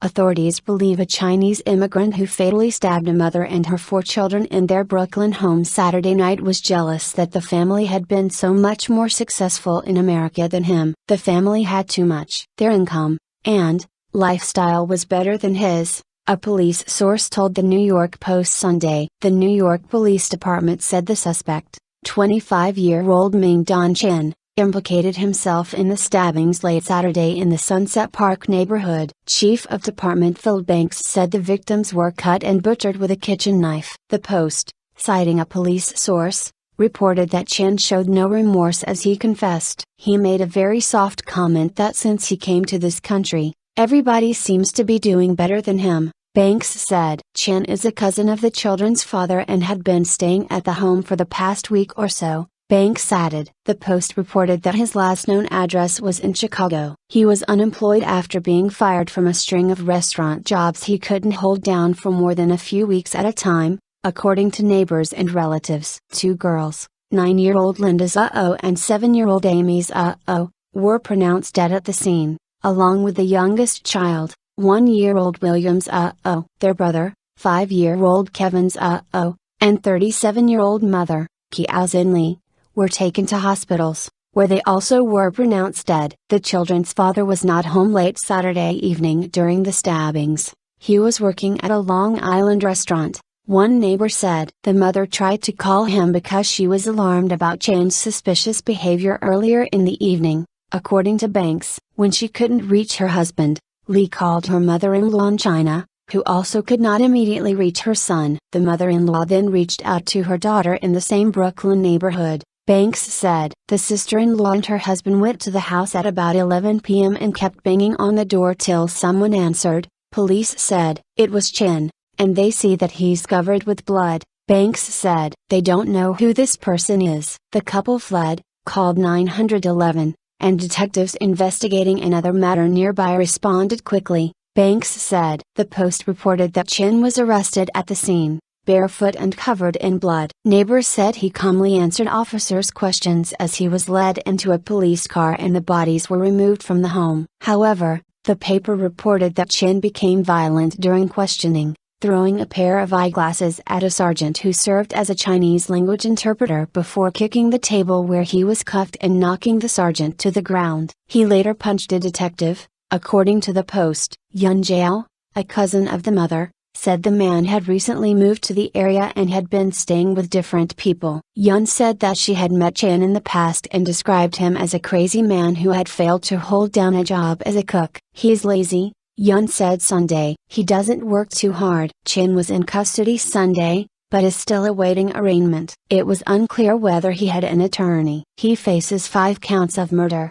Authorities believe a Chinese immigrant who fatally stabbed a mother and her 4 children in their Brooklyn home Saturday night was jealous that the family had been so much more successful in America than him. The family had too much. Their income and lifestyle was better than his, a police source told the New York Post Sunday. The New York Police Department said the suspect, 25-year-old Ming Don Chen, implicated himself in the stabbings late Saturday in the Sunset Park neighborhood. Chief of Department Phil Banks said the victims were cut and butchered with a kitchen knife. The Post, citing a police source, reported that Chen showed no remorse as he confessed. He made a very soft comment that since he came to this country, everybody seems to be doing better than him. Banks said Chen is a cousin of the children's father and had been staying at the home for the past week or so. Banks added. The Post reported that his last known address was in Chicago. He was unemployed after being fired from a string of restaurant jobs he couldn't hold down for more than a few weeks at a time, according to neighbors and relatives. 2 girls, 9-year-old Linda Zhao and 7-year-old Amy Zhao, were pronounced dead at the scene, along with the youngest child, 1-year-old William Zhao. Their brother, 5-year-old Kevin Zhao, and 37-year-old mother, Kiao Zinli, were taken to hospitals, where they also were pronounced dead. The children's father was not home late Saturday evening during the stabbings. He was working at a Long Island restaurant, one neighbor said. The mother tried to call him because she was alarmed about Chen's suspicious behavior earlier in the evening, according to Banks. When she couldn't reach her husband, Lee called her mother-in-law in China, who also could not immediately reach her son. The mother-in-law then reached out to her daughter in the same Brooklyn neighborhood. Banks said the sister-in-law and her husband went to the house at about 11 p.m. and kept banging on the door till someone answered. Police said it was Chen, and they see that he's covered with blood. Banks said they don't know who this person is. The couple fled, called 911, and detectives investigating another matter nearby responded quickly. Banks said the Post reported that Chen was arrested at the scene, barefoot and covered in blood. Neighbors said he calmly answered officers' questions as he was led into a police car and the bodies were removed from the home. However, the paper reported that Chen became violent during questioning, throwing a pair of eyeglasses at a sergeant who served as a Chinese language interpreter before kicking the table where he was cuffed and knocking the sergeant to the ground. He later punched a detective, according to the Post. Yun Jiao, a cousin of the mother, said the man had recently moved to the area and had been staying with different people. Yun said that she had met Chen in the past and described him as a crazy man who had failed to hold down a job as a cook. He's lazy, Yun said Sunday. He doesn't work too hard. Chen was in custody Sunday, but is still awaiting arraignment. It was unclear whether he had an attorney. He faces 5 counts of murder.